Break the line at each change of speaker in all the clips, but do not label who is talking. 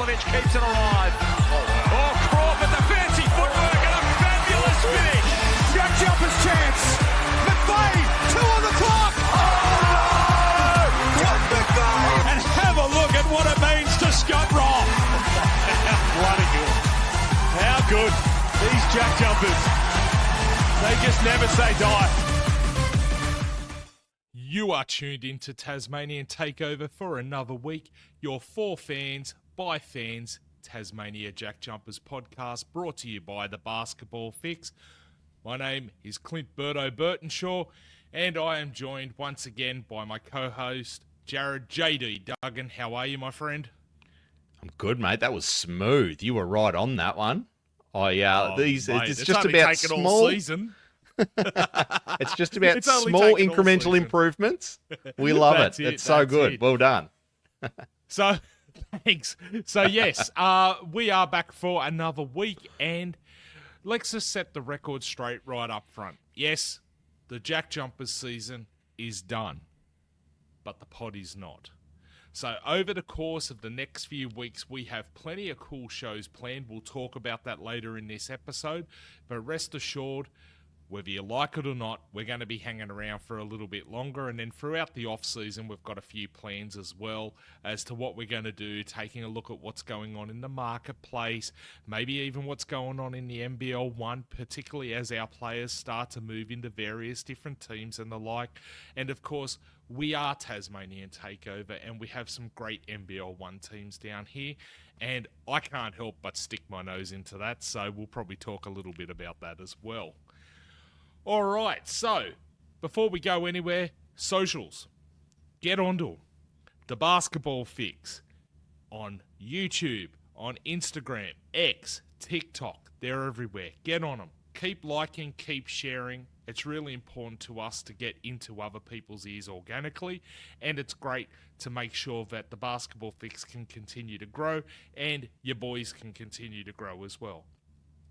keeps it alive. Oh, Crawford, the fancy footwork and a fabulous finish. JackJumpers chance. McVeigh, 2 on the clock. Oh! What McVeigh? And have a look at what it means to Scott Roth. Bloody good. How good. These JackJumpers. They just never say die.
You are tuned into Tasmanian Takeover for another week. Your for fans, by fans, Tasmania JackJumpers podcast brought to you by the Basketball Fix. My name is Clint Berto Burtonshaw, and I am joined once again by my co-host, Jared JD Duggan. How are you, my friend?
I'm good, mate. That was smooth. You were right on that one.
Mate,
It's just about small.
All season.
It's just about small incremental improvements. We love it. It's so good. Well done.
So, thanks. So, yes, we are back for another week, and let's just set the record straight right up front. Yes, the JackJumpers season is done, but the pod is not. So, over the course of the next few weeks, we have plenty of cool shows planned. We'll talk about that later in this episode, but rest assured, whether you like it or not, we're going to be hanging around for a little bit longer. And then throughout the off-season, we've got a few plans as well as to what we're going to do, taking a look at what's going on in the marketplace, maybe even what's going on in the NBL 1, particularly as our players start to move into various different teams and the like. And of course, we are Tasmanian Takeover, and we have some great NBL 1 teams down here. And I can't help but stick my nose into that, so we'll probably talk a little bit about that as well. All right, so before we go anywhere, socials. Get onto them. The Basketball Fix on YouTube, on Instagram, X, TikTok. They're everywhere. Get on them. Keep liking, keep sharing. It's really important to us to get into other people's ears organically, and it's great to make sure that the Basketball Fix can continue to grow and your boys can continue to grow as well.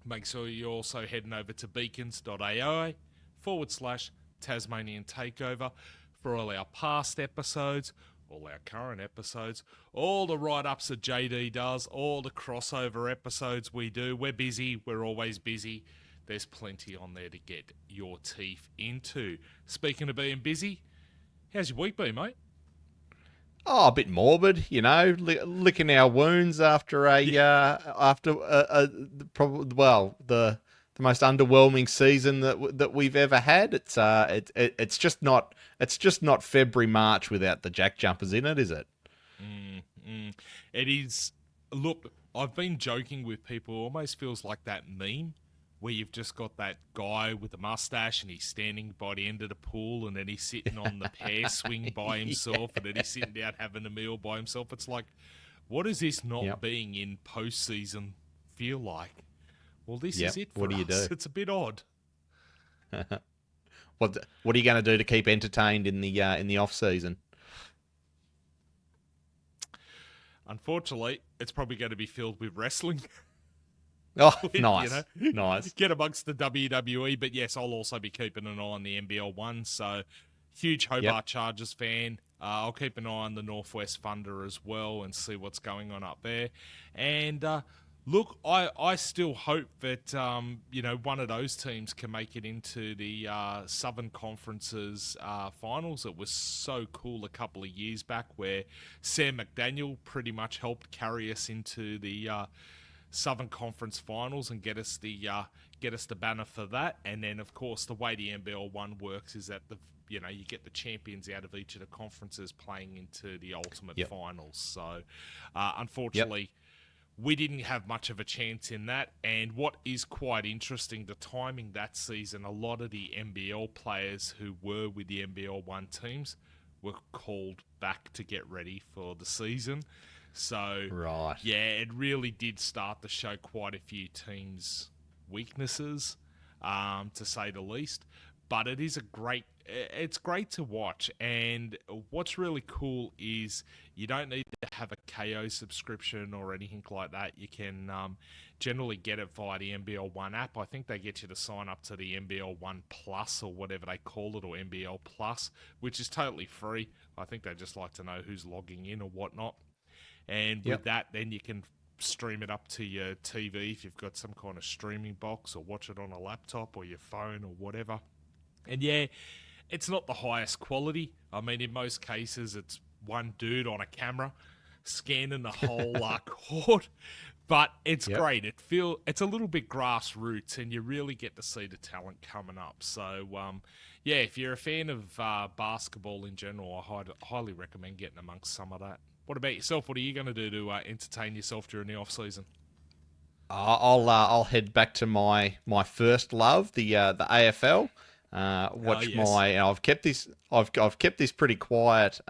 Make sure you're also heading over to beacons.ai/Tasmanian Takeover for all our past episodes, all our current episodes, all the write-ups that JD does, all the crossover episodes we do. We're busy. We're always busy. There's plenty on there to get your teeth into. Speaking of being busy, how's your week been, mate?
Oh, a bit morbid, you know, licking our wounds after the most underwhelming season that we've ever had. It's just not February, March without the JackJumpers in it, is it?
It is. Look, I've been joking with people. It almost feels like that meme where you've just got that guy with a mustache and he's standing by the end of the pool, and then he's sitting on the pear swing by himself, and then he's sitting down having a meal by himself. It's like, what does this not being in postseason feel like? Well, this is it for
what do you
us.
do?
It's a bit odd.
What are you going to do to keep entertained in the off season?
Unfortunately, it's probably going to be filled with wrestling.
Oh, nice. Nice.
Get amongst the WWE, but yes, I'll also be keeping an eye on the NBL 1, so huge Hobart Chargers fan. I'll keep an eye on the Northwest Thunder as well and see what's going on up there. And look, I still hope that, one of those teams can make it into the Southern Conference's finals. It was so cool a couple of years back where Sam McDaniel pretty much helped carry us into the Southern Conference Finals and get us the banner for that. And then, of course, the way the NBL 1 works is that you get the champions out of each of the conferences playing into the ultimate finals. So, unfortunately, we didn't have much of a chance in that. And what is quite interesting, the timing that season, a lot of the NBL players who were with the NBL 1 teams were called back to get ready for the season. So, it really did start to show quite a few teams' weaknesses, to say the least. But it's great to watch. And what's really cool is you don't need to have a KO subscription or anything like that. You can generally get it via the NBL 1 app. I think they get you to sign up to the NBL 1 Plus or whatever they call it, or NBL Plus, which is totally free. I think they just like to know who's logging in or whatnot. And with that, then you can stream it up to your TV if you've got some kind of streaming box, or watch it on a laptop or your phone or whatever. And yeah, it's not the highest quality. I mean, in most cases, it's one dude on a camera scanning the whole court. But it's great. It's a little bit grassroots, and you really get to see the talent coming up. So, yeah, if you're a fan of basketball in general, I highly recommend getting amongst some of that. What about yourself? What are you going to do to entertain yourself during the off season?
I'll head back to my first love, the AFL. Watch I've kept this pretty quiet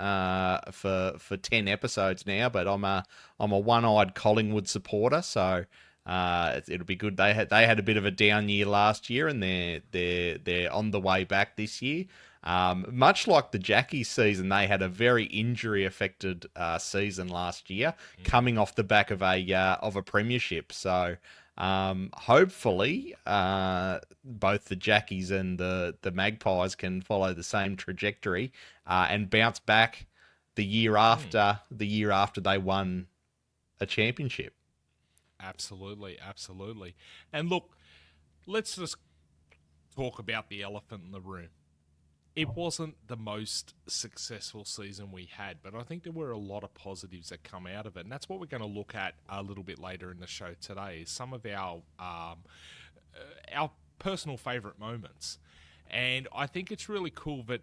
for 10 episodes now, but I'm a one-eyed Collingwood supporter, so it'll be good. They had a bit of a down year last year, and they're on the way back this year. Much like the Jackies season, they had a very injury-affected season last year, coming off the back of a premiership. So hopefully, both the Jackies and the Magpies can follow the same trajectory and bounce back the year after they won a championship.
Absolutely. And look, let's just talk about the elephant in the room. It wasn't the most successful season we had, but I think there were a lot of positives that come out of it, and that's what we're going to look at a little bit later in the show today, is some of our personal favourite moments. And I think it's really cool that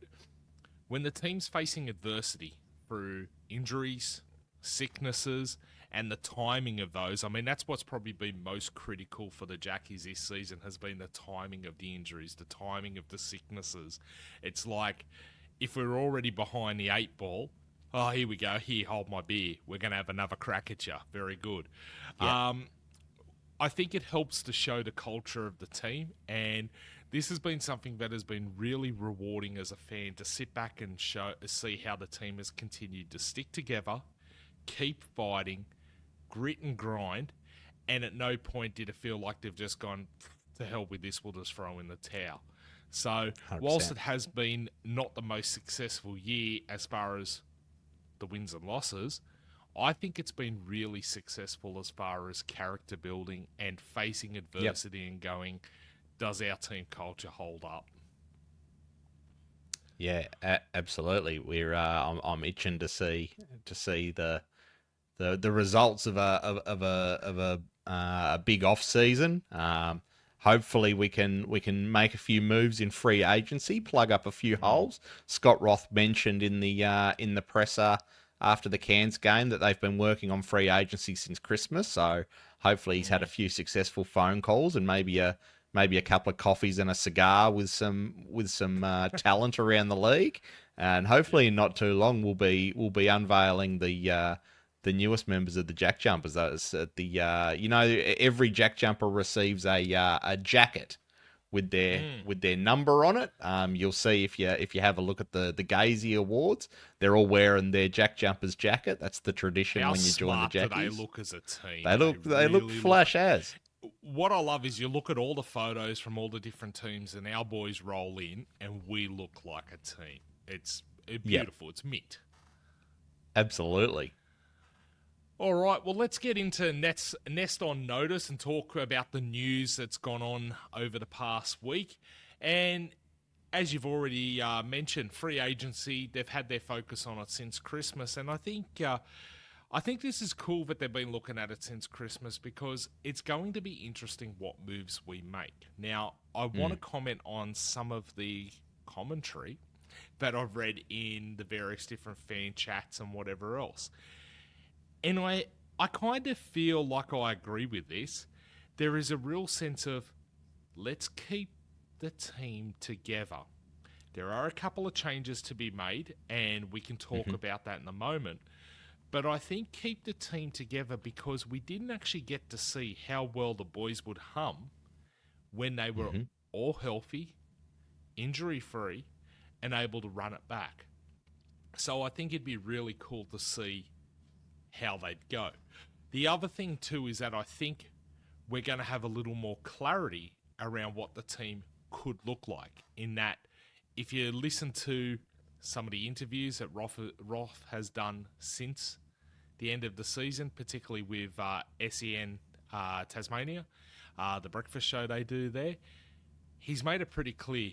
when the team's facing adversity through injuries, sicknesses, and the timing of those, I mean, that's what's probably been most critical for the Jackies this season, has been the timing of the injuries, the timing of the sicknesses. It's like, if we're already behind the 8 ball, oh, here we go, here, hold my beer, we're going to have another crack at you. Very good. Yeah. I think it helps to show the culture of the team, and this has been something that has been really rewarding as a fan, to sit back and see how the team has continued to stick together, keep fighting, grit and grind, and at no point did it feel like they've just gone, to hell with this, we'll just throw in the towel. So 100%. Whilst it has been not the most successful year as far as the wins and losses, I think it's been really successful as far as character building and facing adversity and going, does our team culture hold up?
Yeah, absolutely. I'm itching to see the results of a big off season. Hopefully we can make a few moves in free agency, plug up a few holes. Scott Roth mentioned in the presser after the Cairns game that they've been working on free agency since Christmas. So hopefully he's had a few successful phone calls and maybe a couple of coffees and a cigar with some talent around the league. And hopefully in not too long we'll be unveiling the newest members of the Jack Jumpers. Every Jack Jumper receives a jacket with their number on it. You'll see if you have a look at the Gazy Awards, they're all wearing their Jack Jumpers jacket. That's the tradition when you join the Jackies.
They look as a team.
They look flash as.
What I love is you look at all the photos from all the different teams, and our boys roll in, and we look like a team. It's beautiful. Yep. It's mint.
Absolutely.
All right, well, let's get into Nest on Notice and talk about the news that's gone on over the past week. And as you've already mentioned, free agency, they've had their focus on it since Christmas. And I think this is cool that they've been looking at it since Christmas, because it's going to be interesting what moves we make. Now, I want to comment on some of the commentary that I've read in the various different fan chats and whatever else. And I kind of feel like I agree with this. There is a real sense of, let's keep the team together. There are a couple of changes to be made, and we can talk about that in a moment. But I think keep the team together, because we didn't actually get to see how well the boys would hum when they were all healthy, injury-free, and able to run it back. So I think it'd be really cool to see how they'd go. The other thing too is that I think we're going to have a little more clarity around what the team could look like, in that if you listen to some of the interviews that Roth has done since the end of the season, particularly with SEN Tasmania, the breakfast show they do there. He's made it pretty clear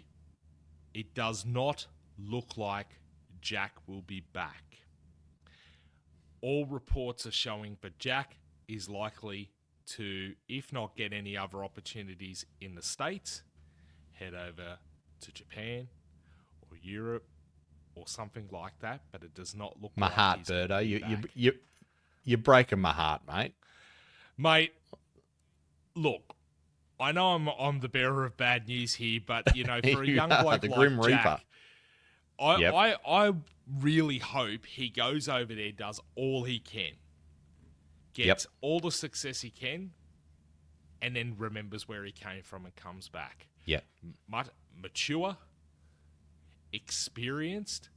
it does not look like Jack will be back. All reports are showing that Jack is likely to, if not get any other opportunities in the States, head over to Japan or Europe or something like that, but it does not look
My
like
heart,
he's gonna
Berto.
be back.
You're breaking my heart, mate.
Mate, look, I know I'm the bearer of bad news here, but, you know, for a young bloke
the
like
Grim Reaper.
Jack,
Yep.
I really hope he goes over there, does all he can, gets all the success he can, and then remembers where he came from and comes back.
Yeah.
Mature, experienced,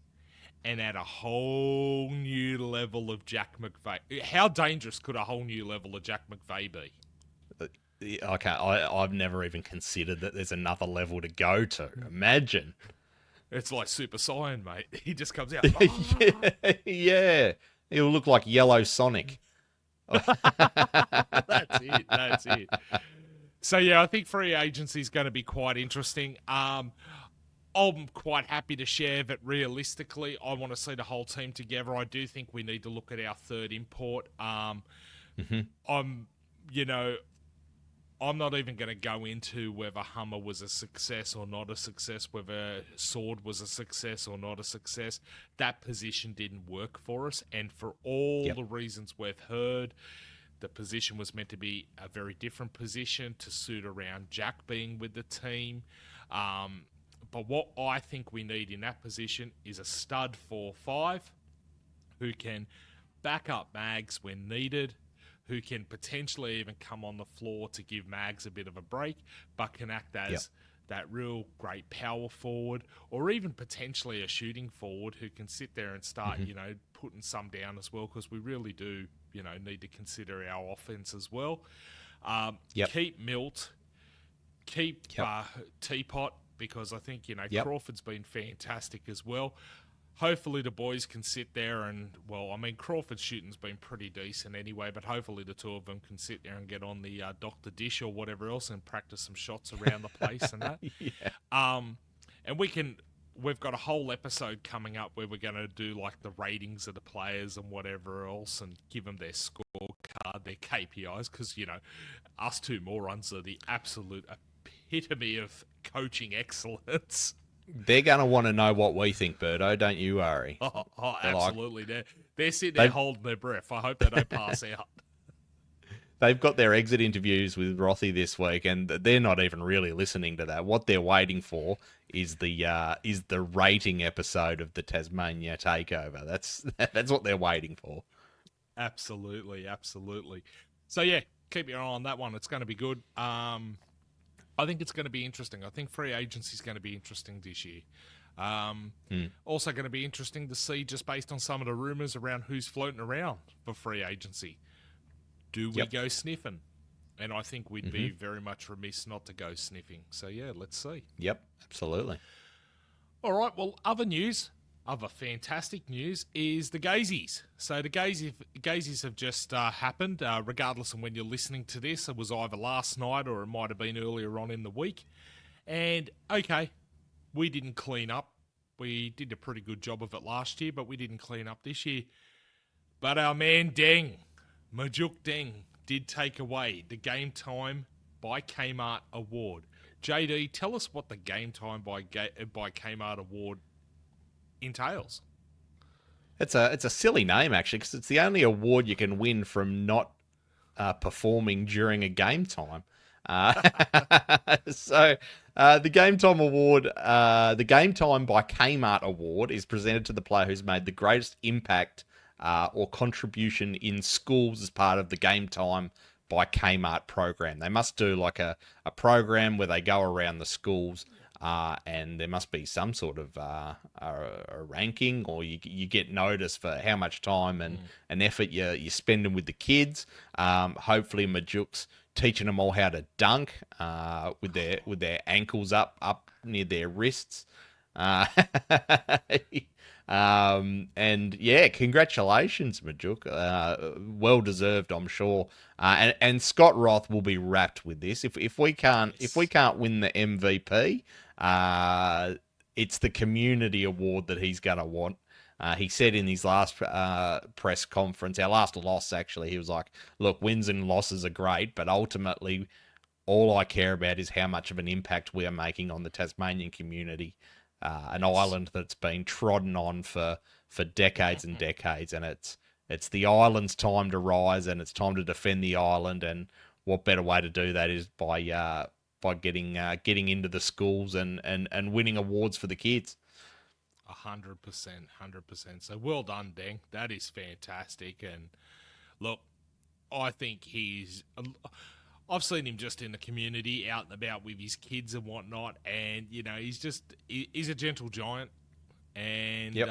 and at a whole new level of Jack McVeigh. How dangerous could a whole new level of Jack McVeigh be?
Okay, I've never even considered that there's another level to go to. Imagine.
It's like Super Saiyan, mate. He just comes out.
Yeah. He'll look like Yellow Sonic.
That's it. So, yeah, I think free agency is going to be quite interesting. I'm quite happy to share that realistically, I want to see the whole team together. I do think we need to look at our third import. I'm not even going to go into whether Hummer was a success or not a success, whether Sword was a success or not a success. That position didn't work for us, and for all the reasons we've heard, the position was meant to be a very different position to suit around Jack being with the team. But what I think we need in that position is a stud 4-5 who can back up Mags when needed, who can potentially even come on the floor to give Mags a bit of a break, but can act as that real great power forward, or even potentially a shooting forward who can sit there and start, putting some down as well, because we really do, need to consider our offense as well. Keep Milt, keep Teapot, because I think, Crawford's been fantastic as well. Hopefully the boys can sit there and, Crawford's shooting's been pretty decent anyway, but hopefully the two of them can sit there and get on the Dr. Dish or whatever else and practice some shots around the place and that. And we've got a whole episode coming up where we're going to do like the ratings of the players and whatever else and give them their scorecard, their KPIs, because, us two morons are the absolute epitome of coaching excellence.
They're going to want to know what we think, Berto. Don't you worry.
Oh, absolutely. They're sitting there holding their breath. I hope they don't pass out.
They've got their exit interviews with Rothy this week, and they're not even really listening to that. What they're waiting for is the rating episode of the Tasmania Takeover. That's what they're waiting for.
Absolutely. So, yeah, keep your eye on that one. It's going to be good. I think it's going to be interesting. I think free agency is going to be interesting this year. Also going to be interesting to see, just based on some of the rumours around who's floating around for free agency. Do we go sniffing? And I think we'd be very much remiss not to go sniffing. So, yeah, let's see.
Yep, absolutely.
All right, well, other fantastic news is the Gazies. So the Gazies have just happened, regardless of when you're listening to this. It was either last night or it might have been earlier on in the week. And, okay, we didn't clean up. We did a pretty good job of it last year, but we didn't clean up this year. But our man Deng, Majuk Deng, did take away the Game Time by Kmart Award. JD, tell us what the Game Time by Kmart Award entails.
It's a silly name, actually, because it's the only award you can win from not performing during a game time. So the Game Time Award, the Game Time by Kmart Award, is presented to the player who's made the greatest impact or contribution in schools as part of the Game Time by Kmart program. They must do like a program where they go around the schools, and there must be some sort of a ranking, or you get noticed for how much time and effort you're spending with the kids. Hopefully Majuk's teaching them all how to dunk with their ankles up near their wrists. And yeah, congratulations, Majuk. Well deserved, I'm sure. And Scott Roth will be wrapped with this. If we can't win the MVP, it's the community award that he's gonna want. He said in his last press conference, our last loss actually, he was like, "Look, wins and losses are great, but ultimately, all I care about is how much of an impact we are making on the Tasmanian community." An island that's been trodden on for decades and decades, and it's the island's time to rise, and it's time to defend the island. And what better way to do that is by getting into the schools and winning awards for the kids.
100%, 100%. So well done, Deng. That is fantastic. And look, I think I've seen him just in the community, out and about with his kids and whatnot, and he's a gentle giant, and
yep.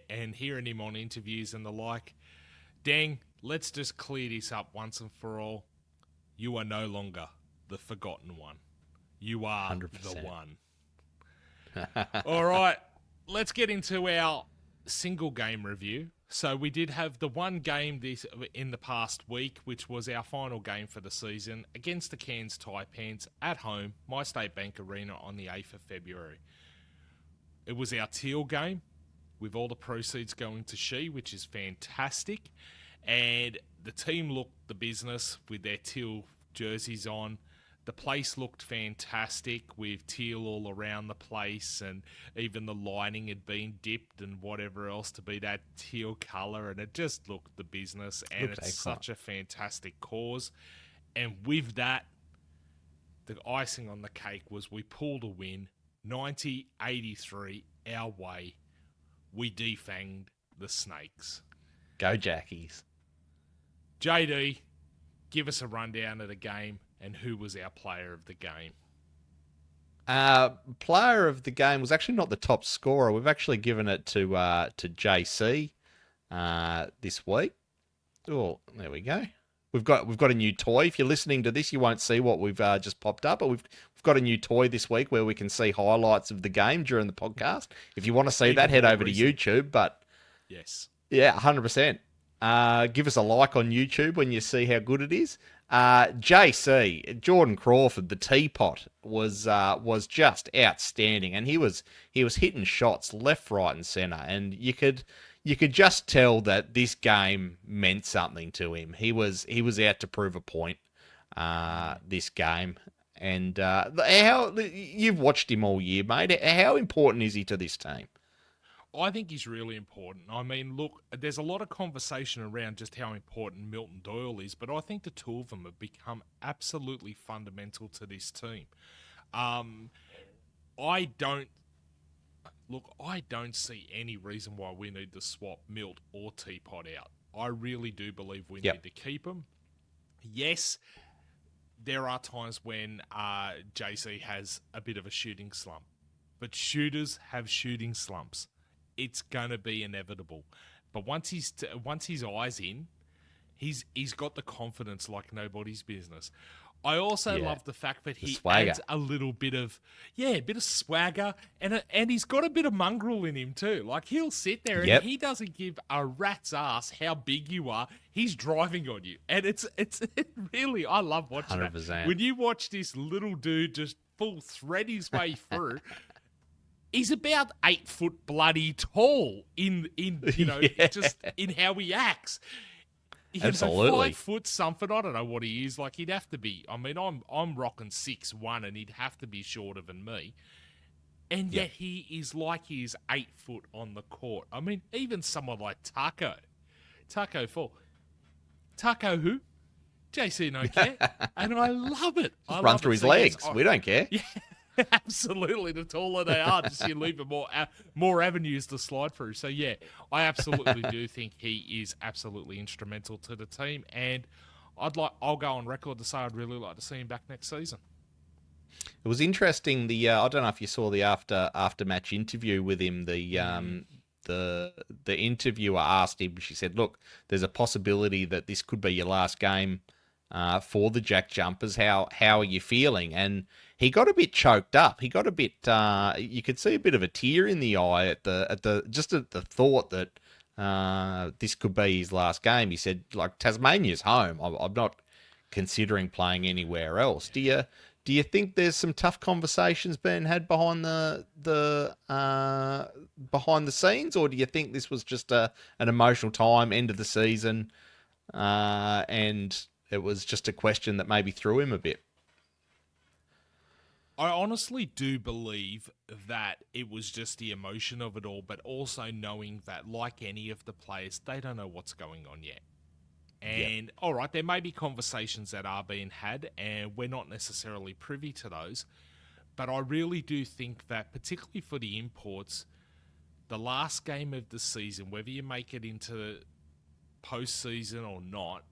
And hearing him on interviews and the like, Dang, let's just clear this up once and for all. You are no longer the forgotten one. You are
100%.
the one. All right, let's get into our single game review. So we did have the one game in the past week, which was our final game for the season against the Cairns Taipans at home, My State Bank Arena on the 8th of February. It was our teal game with all the proceeds going to She, which is fantastic. And the team looked the business with their teal jerseys on. The place looked fantastic with teal all around the place, and even the lining had been dipped and whatever else to be that teal colour, and it just looked the business, and it's such a fantastic cause. And with that, the icing on the cake was we pulled a win, 90-83 our way. We defanged the Snakes.
Go Jackies.
JD, give us a rundown of the game and who was our player of the game.
Player of the game was actually not the top scorer. We've actually given it to JC this week. Oh, there we go. We've got a new toy. If you're listening to this, you won't see what we've just popped up, but we've got a new toy this week where we can see highlights of the game during the podcast. If you want to see that, head over to YouTube. But
yes,
yeah, 100%. Give us a like on YouTube when you see how good it is. JC, Jordan Crawford, the teapot, was just outstanding, and he was hitting shots left, right, and centre, and you could just tell that this game meant something to him. He was out to prove a point this game, and how you've watched him all year, mate. How important is he to this team?
I think he's really important. I mean, look, there's a lot of conversation around just how important Milton Doyle is, but I think the two of them have become absolutely fundamental to this team. I don't see any reason why we need to swap Milt or Teapot out. I really do believe we need to keep them. Yes, there are times when JC has a bit of a shooting slump, but shooters have shooting slumps. It's going to be inevitable. But once his eye's in, he's got the confidence like nobody's business. I also love the fact that he adds a little bit of swagger, and he's got a bit of mongrel in him too. Like, he'll sit there and he doesn't give a rat's ass how big you are. He's driving on you, and it really, I love watching
100%.
that. When you watch this little dude just full thread his way through. He's about 8 foot bloody tall in just in how he acts.
Absolutely.
5 foot something. I don't know what he is. Like, he'd have to be. I mean, I'm rocking 6'1", and he'd have to be shorter than me. And yet he is like he is 8 foot on the court. I mean, even someone like Taco Fall. Taco who? JC no care. And I love it.
Just run through his legs. We don't care.
Yeah. Absolutely, the taller they are, just you leave more avenues to slide through. So yeah, I absolutely do think he is absolutely instrumental to the team, and I'll go on record to say I'd really like to see him back next season.
It was interesting. I don't know if you saw the after match interview with him. The interviewer asked him. She said, "Look, there's a possibility that this could be your last game for the Jack Jumpers. How are you feeling?" And he got a bit choked up. He got a bit. You could see a bit of a tear in the eye at the thought that this could be his last game. He said, like, Tasmania's home. I'm not considering playing anywhere else. Do you think there's some tough conversations being had behind the scenes, or do you think this was just an emotional time, end of the season, and it was just a question that maybe threw him a bit?
I honestly do believe that it was just the emotion of it all, but also knowing that, like any of the players, they don't know what's going on yet. And, all right, there may be conversations that are being had, and we're not necessarily privy to those. But I really do think that, particularly for the imports, the last game of the season, whether you make it into postseason or not,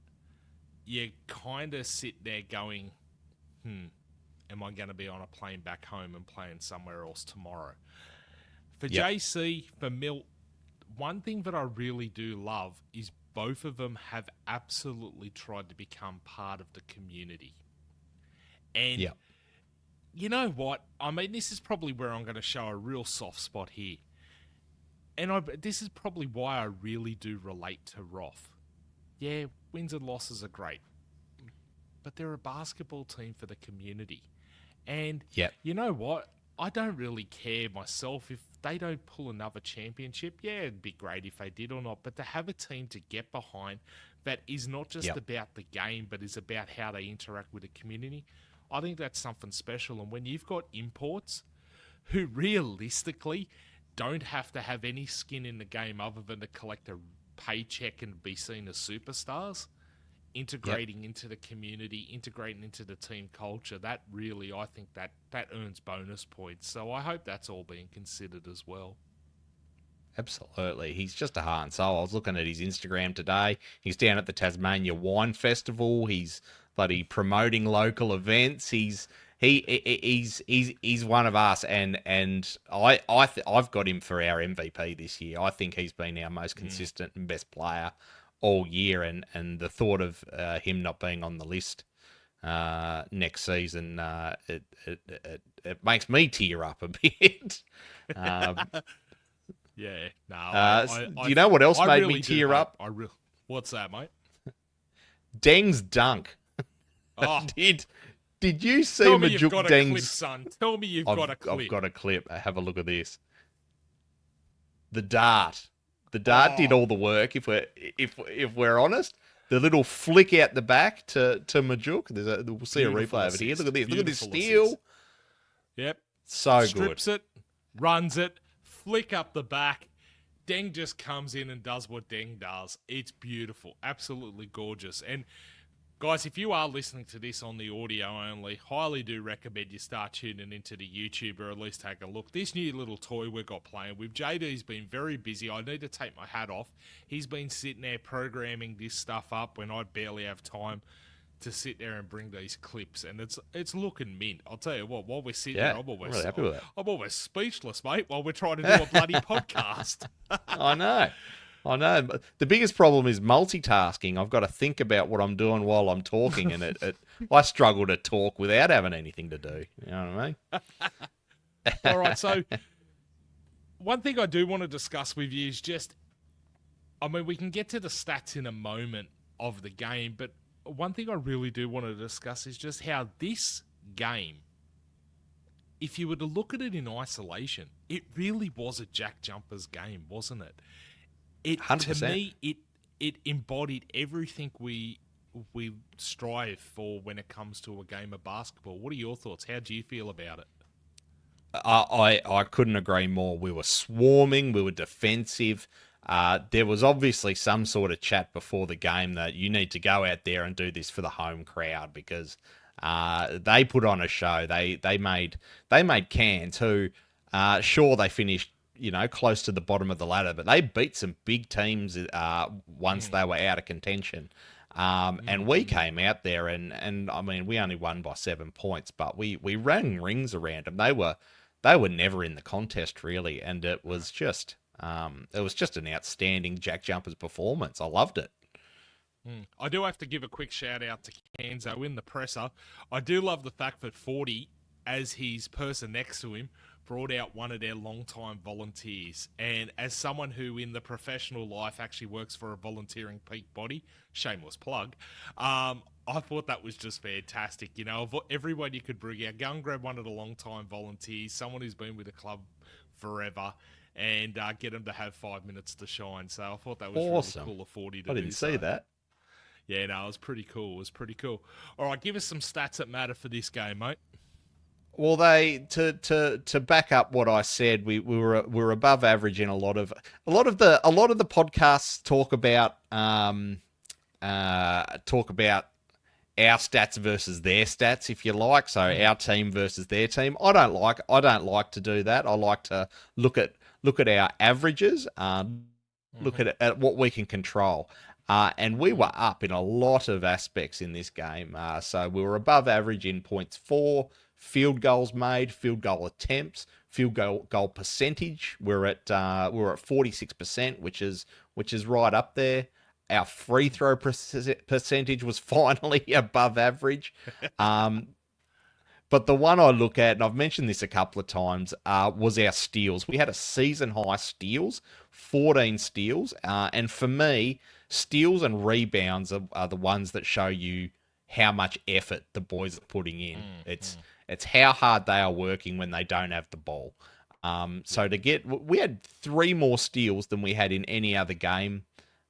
you kind of sit there going, am I going to be on a plane back home and playing somewhere else tomorrow? For JC, for Milt, one thing that I really do love is both of them have absolutely tried to become part of the community. And you know what? I mean, this is probably where I'm going to show a real soft spot here. And this is probably why I really do relate to Roth. Yeah, wins and losses are great. But they're a basketball team for the community. And you know what? I don't really care myself if they don't pull another championship. Yeah, it'd be great if they did or not. But to have a team to get behind that is not just about the game, but is about how they interact with the community, I think that's something special. And when you've got imports who realistically don't have to have any skin in the game other than to collect a paycheck and be seen as superstars, integrating into the community, integrating into the team culture, that really, I think that earns bonus points. So I hope that's all being considered as well.
Absolutely. He's just a heart and soul. I was looking at his Instagram today. He's down at the Tasmania Wine Festival. He's bloody promoting local events. He's one of us, and I've got him for our MVP this year. I think he's been our most consistent and best player all year, and the thought of him not being on the list next season, it makes me tear up a bit. Do you know what else made me tear up?
What's that, mate?
Deng's dunk.
Oh.
Did you see
Tell me you've got a
Deng's
clip, son. Tell me you've got a clip.
I've got a clip. Have a look at this. The dart. The dart did all the work. If we're honest, the little flick out the back to Majuk. We'll see a replay of it here. Look at this. Look at this steal.
Assist. Yep.
So good.
Strips it, runs it, flick up the back. Deng just comes in and does what Deng does. It's beautiful. Absolutely gorgeous. And guys, if you are listening to this on the audio only, highly do recommend you start tuning into the YouTube, or at least take a look. This new little toy we've got playing with, JD's been very busy. I need to take my hat off. He's been sitting there programming this stuff up when I barely have time to sit there and bring these clips, and it's looking mint. I'll tell you what, while we're sitting there, I'm
really happy with it.
I'm almost speechless, mate, while we're trying to do a bloody podcast.
I know. The biggest problem is multitasking. I've got to think about what I'm doing while I'm talking, and I struggle to talk without having anything to do. You know what I mean?
All right, so one thing I do want to discuss with you is just, I mean, we can get to the stats in a moment of the game, but one thing I really do want to discuss is just how this game, if you were to look at it in isolation, it really was a Jack Jumpers game, wasn't it?
100%.
To me, it embodied everything we strive for when it comes to a game of basketball. What are your thoughts? How do you feel about it?
I couldn't agree more. We were swarming. We were defensive. There was obviously some sort of chat before the game that you need to go out there and do this for the home crowd, because they put on a show. They made Cairns, who sure, they finished close to the bottom of the ladder, but they beat some big teams once they were out of contention. And we came out there and I mean, we only won by 7 points, but we rang rings around them. They were never in the contest really, and it was just an outstanding Jack Jumpers performance. I loved it.
I do have to give a quick shout out to Kenzo in the presser. I do love the fact that 40 as his person next to him brought out one of their long-time volunteers. And as someone who in the professional life actually works for a volunteering peak body, shameless plug, I thought that was just fantastic. You know, of everyone you could bring out, go and grab one of the long-time volunteers, someone who's been with the club forever, and get them to have 5 minutes to shine. So I thought that was
awesome.
Really cool of 40 to do.
I didn't see that.
Yeah, no, it was pretty cool. It was pretty cool. All right, give us some stats that matter for this game, mate.
Well, to back up what I said, we were above average in a lot of the podcasts talk about our stats versus their stats, if you like. So our team versus their team. I don't like to do that. I like to look at our averages, look at what we can control. And we were up in a lot of aspects in this game. So we were above average in points for, field goals made, field goal attempts, field goal percentage. We're at 46%, which is right up there. Our free throw percentage was finally above average. But the one I look at, and I've mentioned this a couple of times, was our steals. We had a season high steals, 14 steals. And for me, steals and rebounds are the ones that show you how much effort the boys are putting in. It's how hard they are working when they don't have the ball. So we had 3 more steals than we had in any other game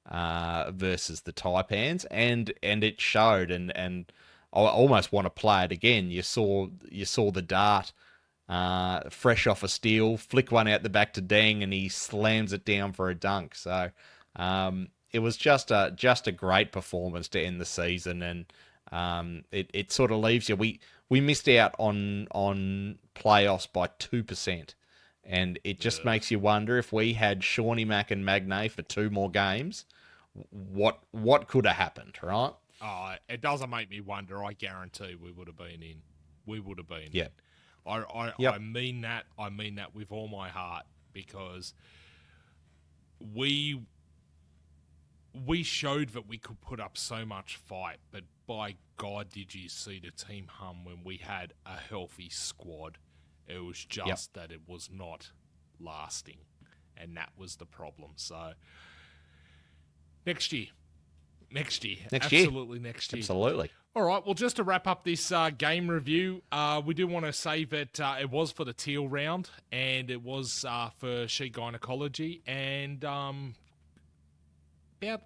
versus the Taipans, and it showed. And I almost want to play it again. You saw the dart fresh off a steal, flick one out the back to Deng, and he slams it down for a dunk. So it was just a great performance to end the season, and it sort of leaves you. We missed out on playoffs by 2%, and it just makes you wonder if we had Shawnee Mack and Magnay for 2 more games, what could have happened, right?
Oh, it doesn't make me wonder. I guarantee we would have been in. We would have been in. I mean that. I mean that with all my heart, because we showed that we could put up so much fight, but by God, did you see the team hum when we had a healthy squad? It was just that it was not lasting, and that was the problem. So next year. Absolutely next year.
Absolutely.
All right, well, just to wrap up this game review, we do want to say that it was for the teal round, and it was for she gynecology, and about,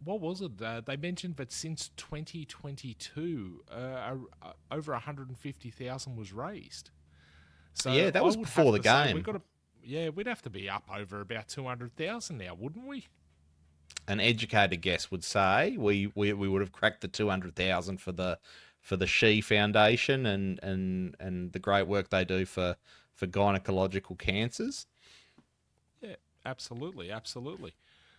what was it? They mentioned that since 2022, over 150,000 was raised. So
yeah, that was before the game.
We'd have to be up over about 200,000 now, wouldn't we?
An educated guess would say we would have cracked the 200,000 for the She Foundation and the great work they do for gynecological cancers.
Yeah, absolutely.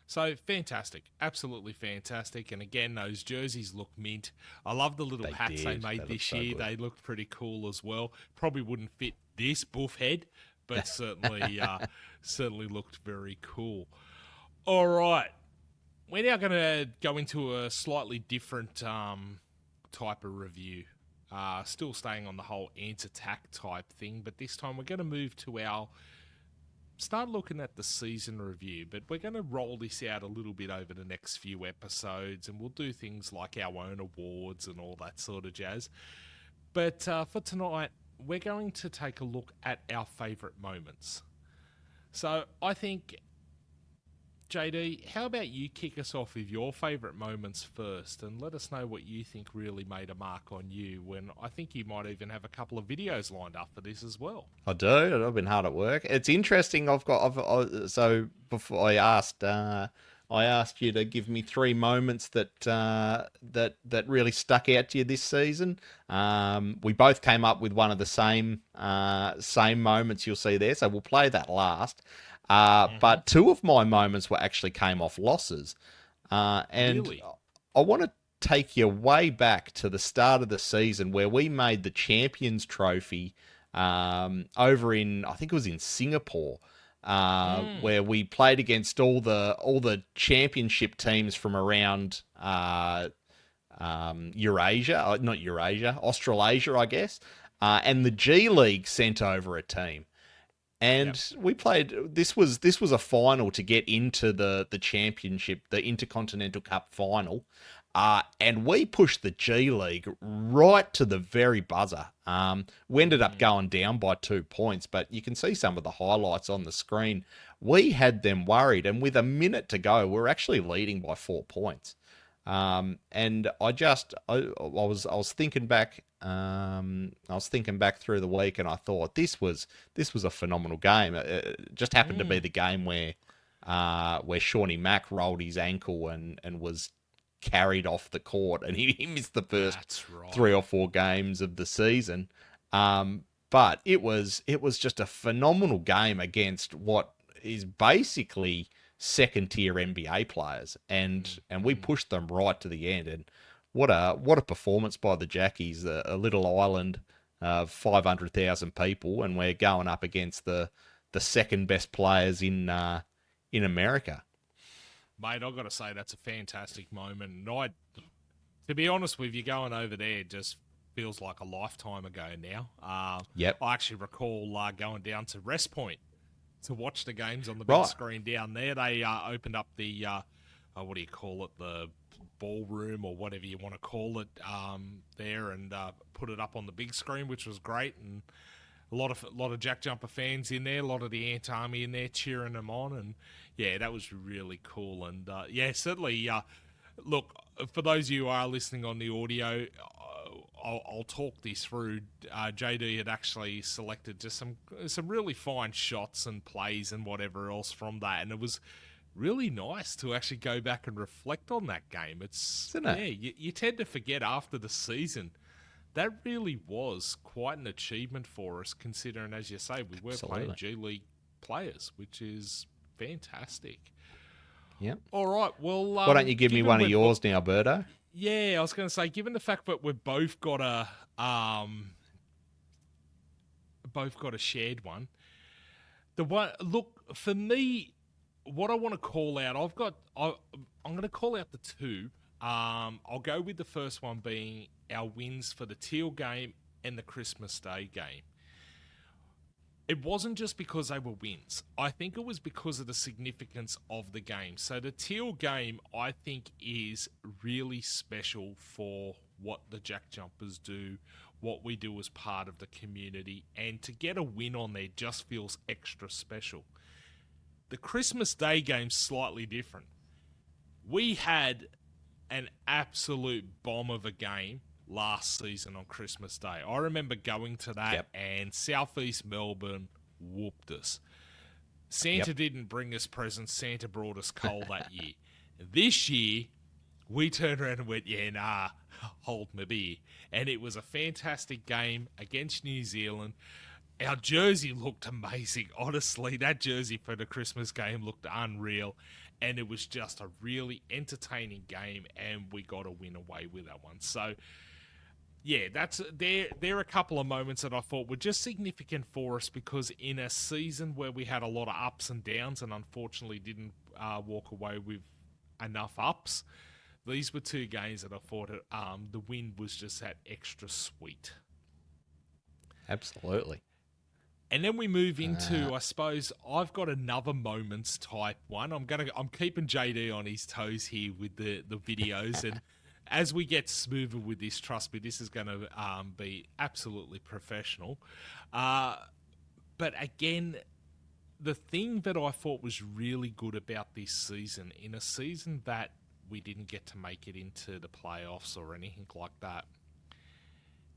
So fantastic, absolutely fantastic. And again, those jerseys look mint. I love the little hats they made this year. They looked pretty cool as well. Probably wouldn't fit this buff head, but certainly looked very cool. All right. We're now going to go into a slightly different type of review. Still staying on the whole anti-attack type thing, but this time we're going to move to start looking at the season review, but we're going to roll this out a little bit over the next few episodes, and we'll do things like our own awards and all that sort of jazz. But for tonight, we're going to take a look at our favourite moments. So I think, JD, how about you kick us off with your favourite moments first, and let us know what you think really made a mark on you, when I think you might even have a couple of videos lined up for this as well.
I do. I've been hard at work. It's interesting. So before I asked you to give me 3 moments that really stuck out to you this season. We both came up with one of the same moments you'll see there, so we'll play that last. But 2 of my moments came off losses. And really? I want to take you way back to the start of the season where we made the Champions Trophy over in, I think it was in Singapore, where we played against all the championship teams from around Australasia, I guess. and the G League sent over a team. And we played. This was a final to get into the championship, the Intercontinental Cup final, and we pushed the G League right to the very buzzer. We ended up going down by 2 points, but you can see some of the highlights on the screen. We had them worried, and with a minute to go, we're actually leading by 4 points. And I was thinking back. I was thinking back through the week, and I thought this was a phenomenal game. It just happened to be the game where Shawnee Mack rolled his ankle and was carried off the court, and he missed the first 3 or 4 games of the season. But it was just a phenomenal game against what is basically second tier NBA players, and we pushed them right to the end. And what a performance by the Jackies, a little island of 500,000 people, and we're going up against the second best players in America.
Mate, I've got to say that's a fantastic moment. And to be honest with you, going over there just feels like a lifetime ago now.
Yep.
I actually recall going down to Rest Point to watch the games on the big screen down there. They opened up the, what do you call it, the ballroom or whatever you want to call it there, and put it up on the big screen, which was great. And a lot of Jack Jumper fans in there, a lot of the Ant Army in there cheering them on. And yeah, that was really cool. And yeah, certainly, look, for those of you who are listening on the audio, I'll talk this through. JD had actually selected just some really fine shots and plays and whatever else from that, and it was really nice to actually go back and reflect on that game. Isn't it? Yeah, you tend to forget after the season. That really was quite an achievement for us, considering, as you say, we were playing G League players, which is fantastic.
Yep.
All right, well...
why don't you give me one of yours now, Berto?
Yeah, I was going to say, given the fact that we've both got a shared one, look, for me, what I want to call out, I'm going to call out the two. I'll go with the first one being our wins for the Teal game and the Christmas Day game. It wasn't just because they were wins. I think it was because of the significance of the game. So the Teal game, I think, is really special for what the Jack Jumpers do, what we do as part of the community, and to get a win on there just feels extra special. The Christmas Day game's slightly different. We had an absolute bomb of a game last season on Christmas Day. I remember going to that, and Southeast Melbourne whooped us. Santa didn't bring us presents. Santa brought us coal that year. This year, we turned around and went, hold my beer. And it was a fantastic game against New Zealand. Our jersey looked amazing. Honestly, that jersey for the Christmas game looked unreal. And it was just a really entertaining game, and we got a win away with that one. So, yeah, there are a couple of moments that I thought were just significant for us, because in a season where we had a lot of ups and downs and unfortunately didn't walk away with enough ups, these were two games that I thought the win was just that extra sweet.
Absolutely.
And then we move into, I suppose, I've got another moments type one. I'm keeping JD on his toes here with the videos, and as we get smoother with this, trust me, this is going to be absolutely professional. But again, the thing that I thought was really good about this season, in a season that we didn't get to make it into the playoffs or anything like that,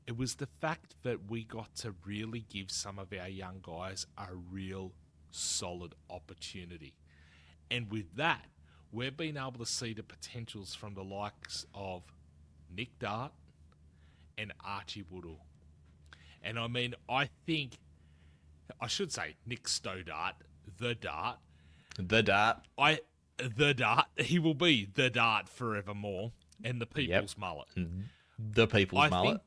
it was the fact that we got to really give some of our young guys a real solid opportunity. And with that, we've been able to see the potentials from the likes of Nick Dart and Archie Woodall. And I mean, I should say Nick Stodart, the Dart.
The Dart.
The Dart. He will be the Dart forevermore. And the people's mullet.
The people's mullet.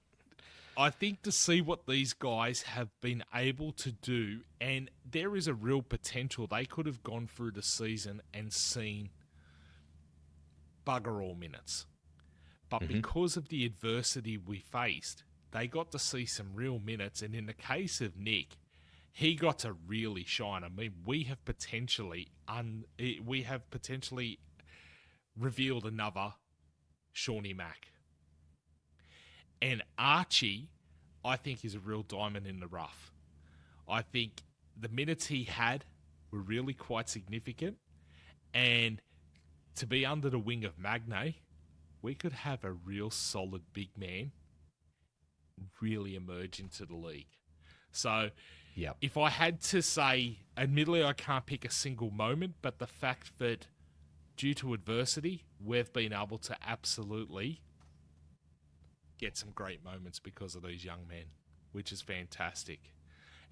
I think to see what these guys have been able to do, and there is a real potential. They could have gone through the season and seen bugger all minutes. But because of the adversity we faced, they got to see some real minutes. And in the case of Nick, he got to really shine. I mean, we have potentially revealed another Shawnee Mack. And Archie, I think, is a real diamond in the rough. I think the minutes he had were really quite significant. And to be under the wing of McVeigh, we could have a real solid big man really emerge into the league. So if I had to say, admittedly, I can't pick a single moment, but the fact that due to adversity, we've been able to absolutely get some great moments because of these young men, which is fantastic.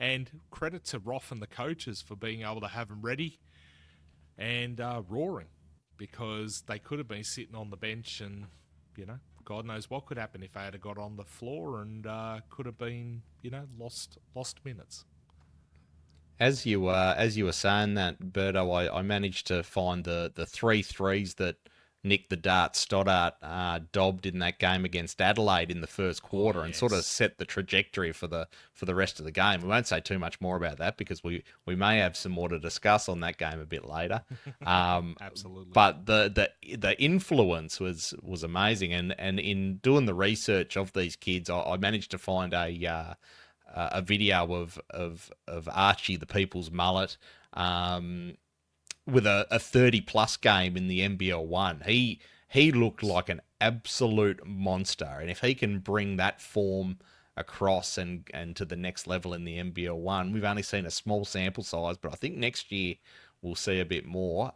And credit to Roth and the coaches for being able to have them ready and roaring, because they could have been sitting on the bench and, God knows what could happen if they had got on the floor and could have been, lost minutes.
As you were saying that, Berto, I managed to find the 3 threes that Nick the Dart Stoddart dobbed in that game against Adelaide in the first quarter, and sort of set the trajectory for the rest of the game. We won't say too much more about that because we may have some more to discuss on that game a bit later.
Absolutely.
But the influence was amazing, and in doing the research of these kids, I managed to find a video of Archie the People's Mullet. With a 30-plus game in the NBL 1. He looked like an absolute monster. And if he can bring that form across and to the next level in the NBL 1, we've only seen a small sample size, but I think next year we'll see a bit more.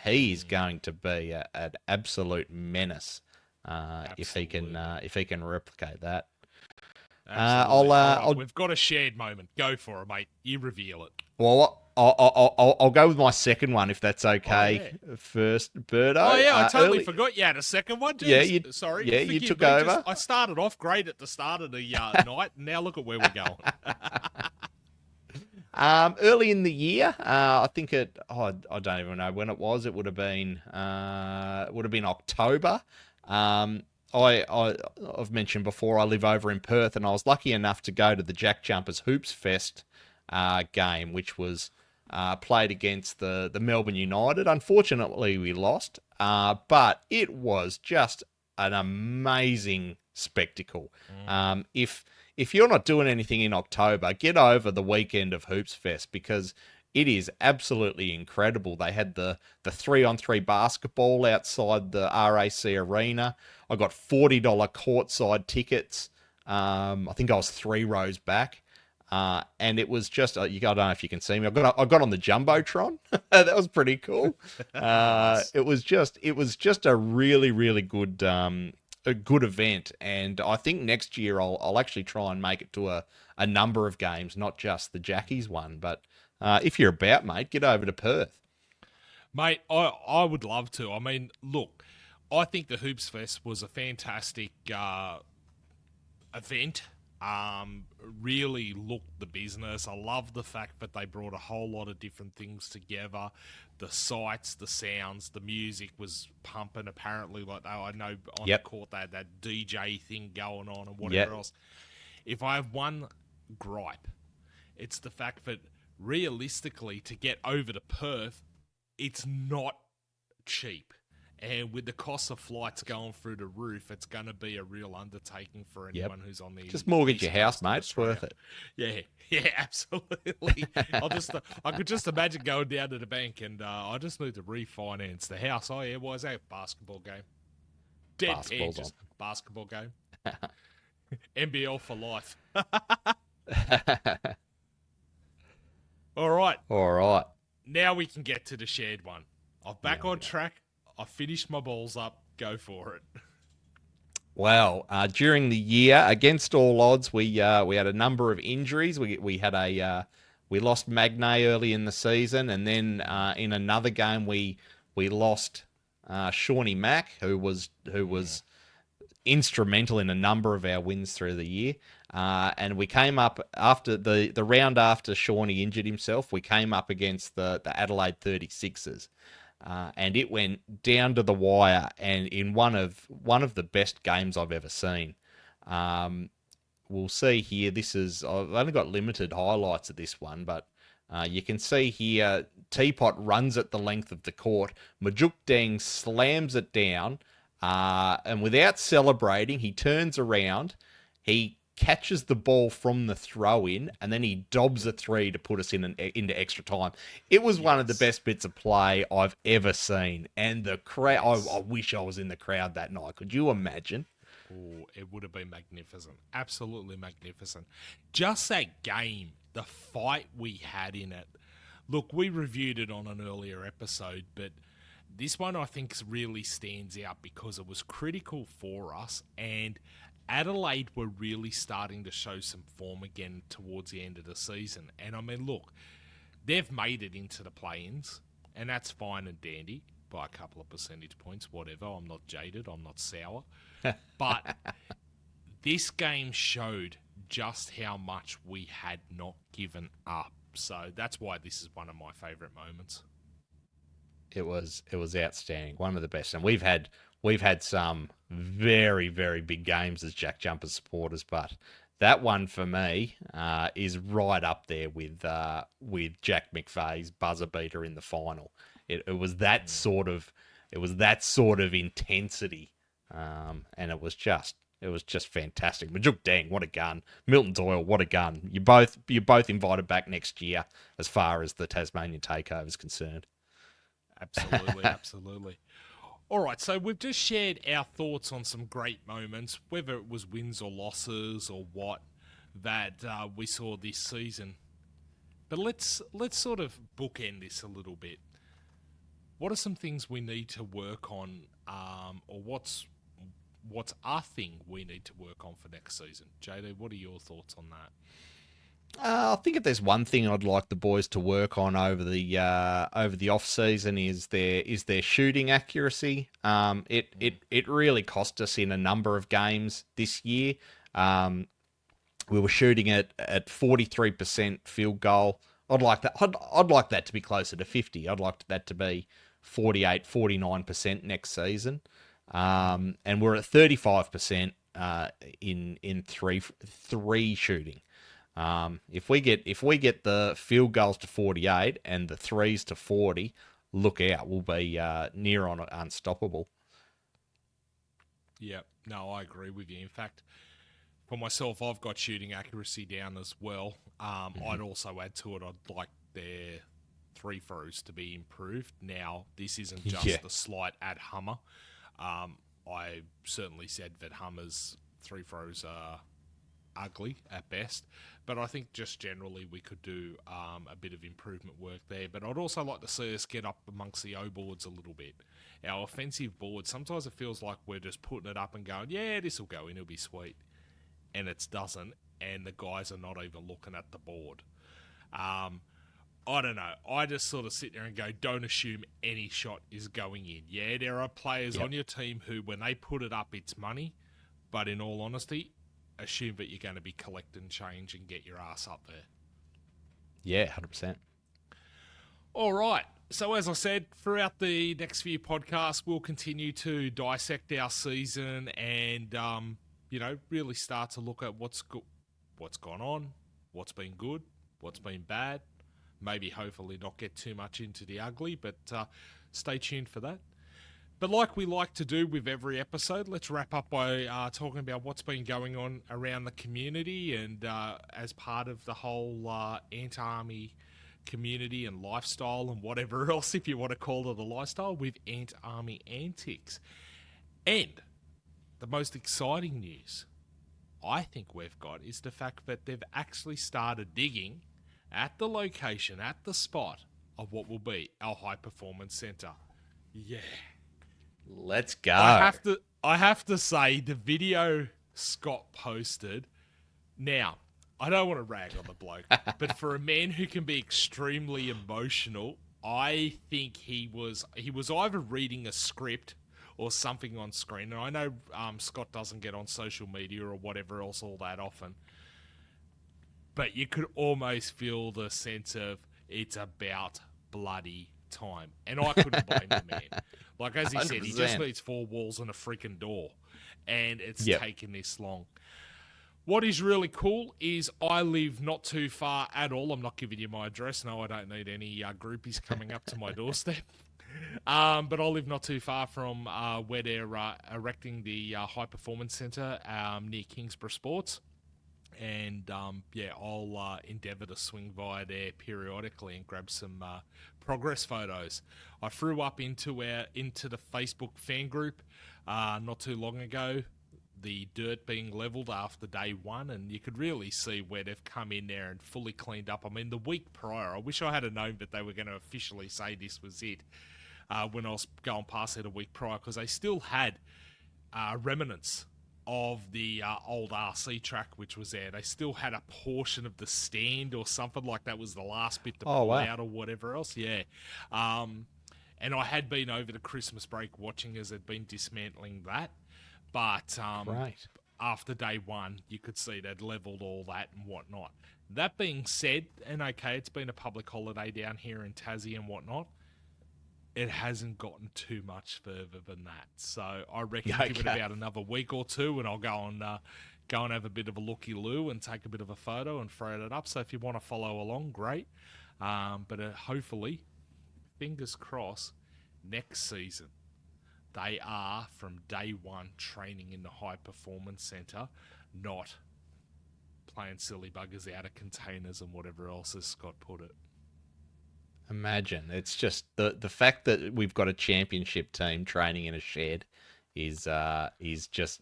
He's going to be an absolute menace if he can replicate that.
We've got a shared moment. Go for it, mate. You reveal it.
Well, I'll go with my second one if that's okay. First, Berto.
Oh yeah, I totally forgot you had a second one. Jeez. Sorry.
Yeah, you took over.
I started off great at the start of the night. Now look at where we're going.
Early in the year, I think I don't even know when it was. It would have been October. I've mentioned before I live over in Perth, and I was lucky enough to go to the JackJumpers Hoops Fest game, which was played against the Melbourne United. Unfortunately, we lost, but it was just an amazing spectacle. If you're not doing anything in October, get over the weekend of Hoops Fest, because it is absolutely incredible. They had the 3-on-3 basketball outside the RAC Arena. I got $40 courtside tickets. I think I was 3 rows back. And it was just, I don't know if you can see me. I got on the Jumbotron. That was pretty cool. It was just a really, really good, a good event. And I think next year I'll actually try and make it to a number of games, not just the Jackies one. But if you're about, mate, get over to Perth.
Mate, I would love to. I mean, look, I think the Hoops Fest was a fantastic event. Really looked the business. I love the fact that they brought a whole lot of different things together. The sights, the sounds, the music was pumping. Apparently, I know on the court they had that DJ thing going on and whatever else. If I have one gripe, it's the fact that realistically, to get over to Perth, it's not cheap. And with the cost of flights going through the roof, it's going to be a real undertaking for anyone who's on the
just mortgage your house, mate. It's worth it.
Yeah, absolutely. I could just imagine going down to the bank and I just need to refinance the house. Oh yeah, why is that? Basketball game. Dead just basketball game. NBL for life. All right. Now we can get to the shared one. I'm back on track. I finished my balls up. Go for it.
Well, during the year, against all odds, we had a number of injuries. We lost McVeigh early in the season, and then in another game we lost Shawnee Mack, who was instrumental in a number of our wins through the year. And we came up after the round after Shawnee injured himself. We came up against the Adelaide 36ers. And it went down to the wire, and in one of the best games I've ever seen. we'll see here. I've only got limited highlights of this one, but you can see here, Teapot runs at the length of the court. Majuk Deng slams it down, and without celebrating, he turns around, he catches the ball from the throw-in, and then he dobs a three to put us into extra time. It was one of the best bits of play I've ever seen, and the crowd, I wish I was in the crowd that night. Could you imagine?
Oh, it would have been magnificent. Absolutely magnificent. Just that game, the fight we had in it. Look, we reviewed it on an earlier episode, but this one I think really stands out because it was critical for us, and Adelaide were really starting to show some form again towards the end of the season. And I mean, look, they've made it into the play-ins, and that's fine and dandy by a couple of percentage points, whatever. I'm not jaded, I'm not sour. But this game showed just how much we had not given up. So that's why this is one of my favourite moments.
It was outstanding, one of the best, and we've had some very, very big games as JackJumpers supporters, but that one for me is right up there with Jack McVeigh's buzzer beater in the final. It was that sort of intensity, and it was just fantastic. Majuk Deng, what a gun! Milton Doyle, what a gun! You're both invited back next year, as far as the Tasmanian Takeover is concerned.
Absolutely, absolutely. All right, so we've just shared our thoughts on some great moments, whether it was wins or losses or what, that we saw this season. But let's sort of bookend this a little bit. What are some things we need to work on, or what's our thing we need to work on for next season? JD, what are your thoughts on that?
I think if there's one thing I'd like the boys to work on over the off season is their shooting accuracy. It really cost us in a number of games this year. We were shooting at 43% field goal. I'd like that. I'd like that to be closer to 50. I'd like that to be 48, 49% next season. And we're at 35% in three shooting. If we get the field goals to 48 and the threes to 40, look out, we'll be near on unstoppable.
Yeah, no, I agree with you. In fact, for myself, I've got shooting accuracy down as well. I'd also add to it, I'd like their three throws to be improved. Now, this isn't just a slight at Hummer. I certainly said that Hummer's three throws are ugly at best, but I think just generally we could do a bit of improvement work there. But I'd also like to see us get up amongst the O boards a little bit. Our offensive board, sometimes it feels like we're just putting it up and going, yeah, this will go in, it'll be sweet, and it doesn't, and the guys are not even looking at the board. I don't know. I just sort of sit there and go, don't assume any shot is going in. Yeah, there are players on your team who, when they put it up, it's money, but in all honesty, assume that you're going to be collecting change and get your ass up there.
Yeah, 100%.
All right. So as I said, throughout the next few podcasts, we'll continue to dissect our season and, really start to look at what's gone on, what's been good, what's been bad. Maybe hopefully not get too much into the ugly, but stay tuned for that. But like we like to do with every episode, let's wrap up by talking about what's been going on around the community and as part of the whole Ant-Army community and lifestyle and whatever else, if you want to call it a lifestyle, with Ant-Army Antics. And the most exciting news I think we've got is the fact that they've actually started digging at the location, at the spot of what will be our High Performance Centre. Yeah.
Let's go.
I have to say, the video Scott posted. Now, I don't want to rag on the bloke, but for a man who can be extremely emotional, I think he was either reading a script or something on screen. And I know Scott doesn't get on social media or whatever else all that often, but you could almost feel the sense of it's about bloody time. And I couldn't blame the man. Like, as he 100%. Said, he just needs 4 walls and a freaking door. And it's taken this long. What is really cool is I live not too far at all. I'm not giving you my address. No, I don't need any groupies coming up to my doorstep. But I live not too far from where they're erecting the High Performance Centre near Kingsborough Sports. And, I'll endeavour to swing via there periodically and grab some progress photos. I threw up into the Facebook fan group not too long ago, the dirt being levelled after day one, and you could really see where they've come in there and fully cleaned up. I mean, the week prior, I wish I had known that they were going to officially say this was it when I was going past it a week prior, because they still had remnants of the old RC track which was there. They still had a portion of the stand or something like that was the last bit to pull out or whatever else. Yeah. And I had been over the Christmas break watching as they'd been dismantling that. But after day one, you could see they'd levelled all that and whatnot. That being said, and okay, it's been a public holiday down here in Tassie and whatnot, it hasn't gotten too much further than that. So I reckon give it about another week or two, and I'll go and have a bit of a looky-loo and take a bit of a photo and throw it up. So if you want to follow along, great. But hopefully, fingers crossed, next season, they are, from day one, training in the High Performance Centre, not playing silly buggers out of containers and whatever else, as Scott put it.
Imagine. It's just the fact that we've got a championship team training in a shed is just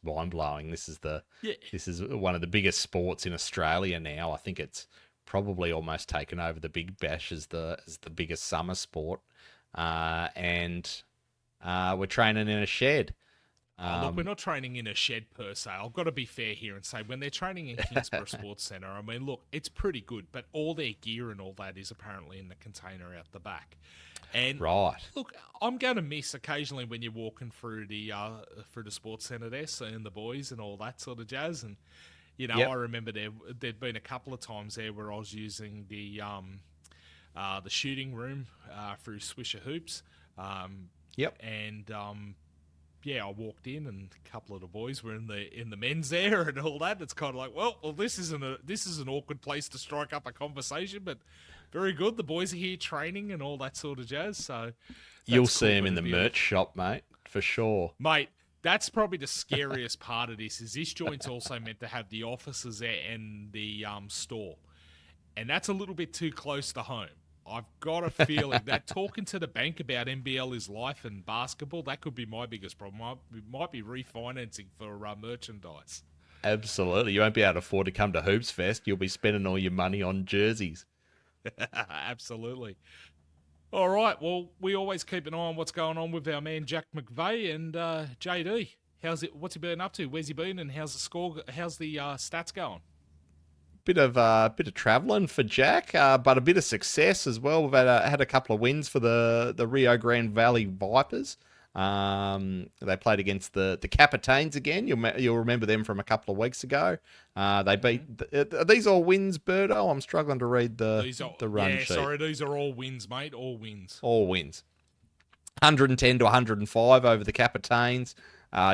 mind blowing. This is one of the biggest sports in Australia now. I think it's probably almost taken over the Big Bash as the biggest summer sport. And we're training in a shed.
Look, we're not training in a shed per se. I've got to be fair here and say when they're training in Kingsborough Sports Centre, I mean, look, it's pretty good, but all their gear and all that is apparently in the container out the back. And look, I'm going to miss occasionally when you're walking through the sports centre there, seeing the boys and all that sort of jazz. And I remember there'd been a couple of times there where I was using the shooting room through Swisher Hoops. I walked in and a couple of the boys were in the men's there and all that. It's kind of like, well, this is an awkward place to strike up a conversation, but very good. The boys are here training and all that sort of jazz. So
you'll see them in the merch shop, mate, for sure.
Mate, that's probably the scariest part of this. Is this joint's also meant to have the offices there and the store, and that's a little bit too close to home. I've got a feeling that talking to the bank about NBL is life and basketball, that could be my biggest problem. We might be refinancing for merchandise.
Absolutely. You won't be able to afford to come to Hoops Fest. You'll be spending all your money on jerseys.
Absolutely. All right. Well, we always keep an eye on what's going on with our man Jack McVeigh and JD. What's he been up to? Where's he been? And how's the score? How's the stats going?
Bit of travelling for Jack, but a bit of success as well. We've had a couple of wins for the Rio Grande Valley Vipers. They played against the Capitanes again. You'll remember them from a couple of weeks ago. They beat. Are these all wins, Berto? I'm struggling to read the run sheet.
Sorry, these are all wins, mate. All wins.
All wins. 110 to 105 over the Capitanes.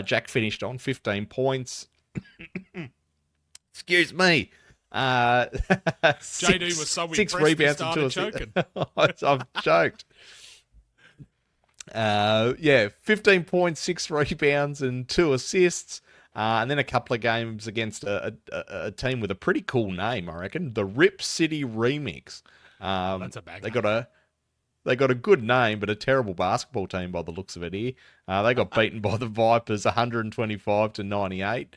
Jack finished on 15 points. Excuse me.
JD was so
six
impressed
rebounds
he started choking.
I've choked. 15 points, 6 rebounds, and 2 assists. And then a couple of games against a team with a pretty cool name, I reckon. The Rip City Remix.
That's a bag.
They got a good name, but a terrible basketball team by the looks of it here. They got beaten by the Vipers 125 to 98.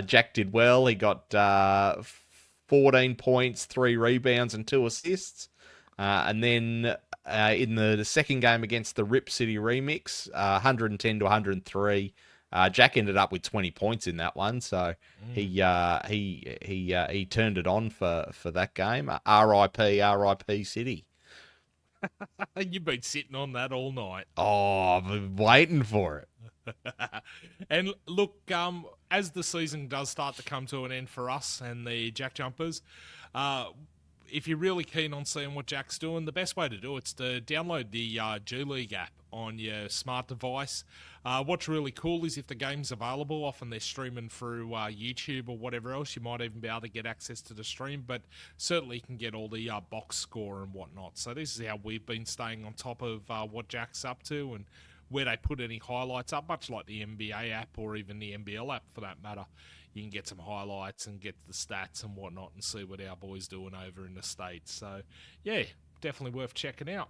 Jack did well. He got 14 points, 3 rebounds, and 2 assists. And then in the second game against the Rip City Remix, 110 to 103. Jack ended up with 20 points in that one, so he turned it on for that game. RIP City.
You've been sitting on that all night.
Oh, I've been waiting for it.
And look, as the season does start to come to an end for us and the JackJumpers, if you're really keen on seeing what Jack's doing, the best way to do it's to download the G League app on your smart device. What's really cool is if the game's available, often they're streaming through YouTube or whatever else. You might even be able to get access to the stream, but certainly you can get all the box score and whatnot. So this is how we've been staying on top of what Jack's up to and where they put any highlights up, much like the NBA app or even the NBL app for that matter. You can get some highlights and get the stats and whatnot and see what our boys doing over in the States. So, yeah, definitely worth checking out.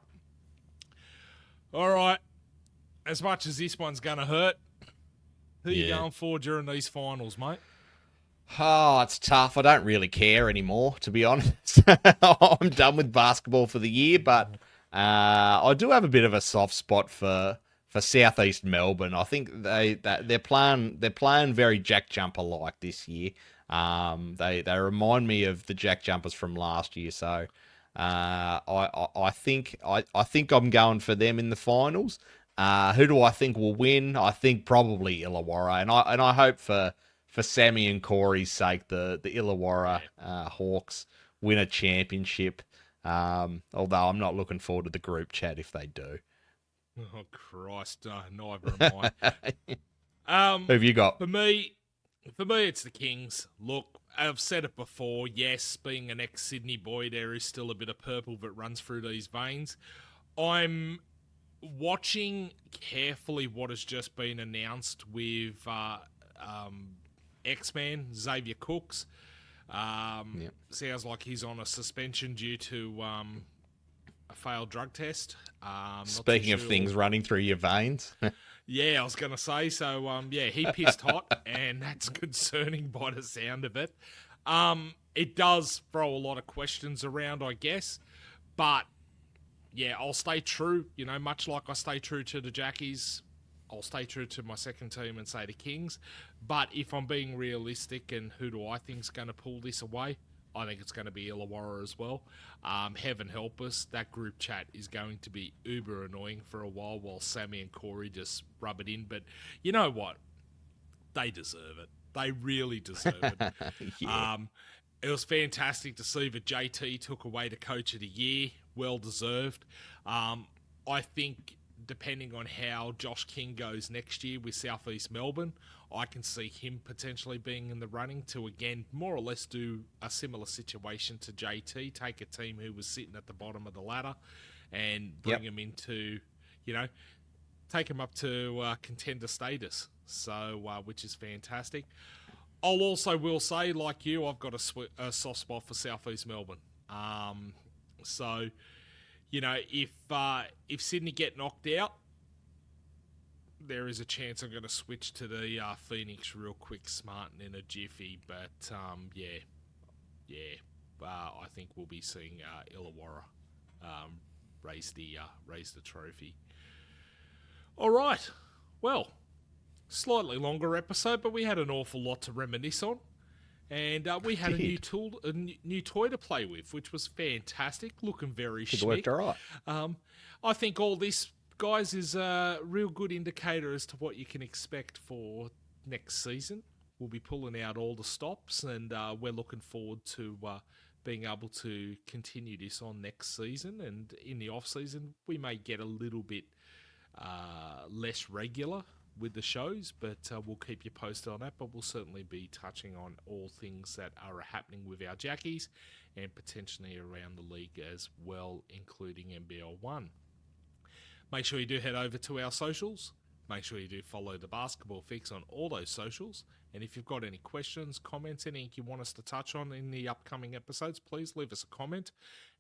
All right. As much as this one's going to hurt, who are you going for during these finals, mate?
Oh, it's tough. I don't really care anymore, to be honest. I'm done with basketball for the year, but I do have a bit of a soft spot for Southeast Melbourne. I think they're playing very Jack Jumper like this year. They remind me of the Jack Jumpers from last year. So I think I'm going for them in the finals. Who do I think will win? I think probably Illawarra, and I hope for Sammy and Corey's sake the Illawarra Hawks win a championship. Although I'm not looking forward to the group chat if they do.
Oh, Christ. Neither am I.
Who have you got?
For me, it's the Kings. Look, I've said it before. Yes, being an ex-Sydney boy, there is still a bit of purple that runs through these veins. I'm watching carefully what has just been announced with X-Man, Xavier Cooks. Sounds like he's on a suspension due to a failed drug test.
Speaking of things running through your veins.
Yeah, I was going to say. So, he pissed hot, and that's concerning by the sound of it. It does throw a lot of questions around, I guess. But, yeah, I'll stay true. You know, much like I stay true to the Jackies, I'll stay true to my second team and say the Kings. But if I'm being realistic and who do I think's going to pull this away, I think it's going to be Illawarra as well. Heaven help us, that group chat is going to be uber annoying for a while Sammy and Corey just rub it in. But you know what? They deserve it. They really deserve it. It was fantastic to see that JT took away the Coach of the Year. Well deserved. I think depending on how Josh King goes next year with Southeast Melbourne, I can see him potentially being in the running to, again, more or less do a similar situation to JT, take a team who was sitting at the bottom of the ladder and bring them into, take them up to contender status, so which is fantastic. I'll also will say, like you, I've got a soft spot for Southeast Melbourne. So, if Sydney get knocked out, there is a chance I'm going to switch to the Phoenix real quick, smart and in a jiffy. But, I think we'll be seeing Illawarra raise the trophy. All right. Well, slightly longer episode, but we had an awful lot to reminisce on. And we had a new toy to play with, which was fantastic, looking very schmick.
It worked all right.
I think all this, guys, is a real good indicator as to what you can expect for next season. We'll be pulling out all the stops, and we're looking forward to being able to continue this on next season. And in the off-season, we may get a little bit less regular with the shows, but we'll keep you posted on that. But we'll certainly be touching on all things that are happening with our Jackies and potentially around the league as well, including NBL 1. Make sure you do head over to our socials. Make sure you do follow the Basketball Fix on all those socials. And if you've got any questions, comments, anything you want us to touch on in the upcoming episodes, please leave us a comment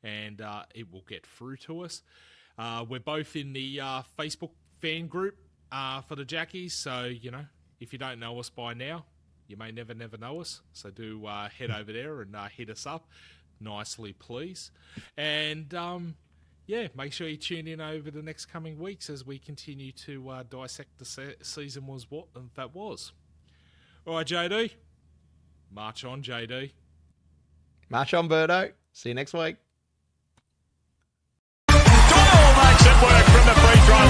and it will get through to us. We're both in the Facebook fan group for the Jackies, so, if you don't know us by now, you may never know us. So do head over there and hit us up nicely, please. And, make sure you tune in over the next coming weeks as we continue to dissect the season that was. All right, JD. March on, JD.
March on, Berto. See you next week.
Doyle makes it work from the free throw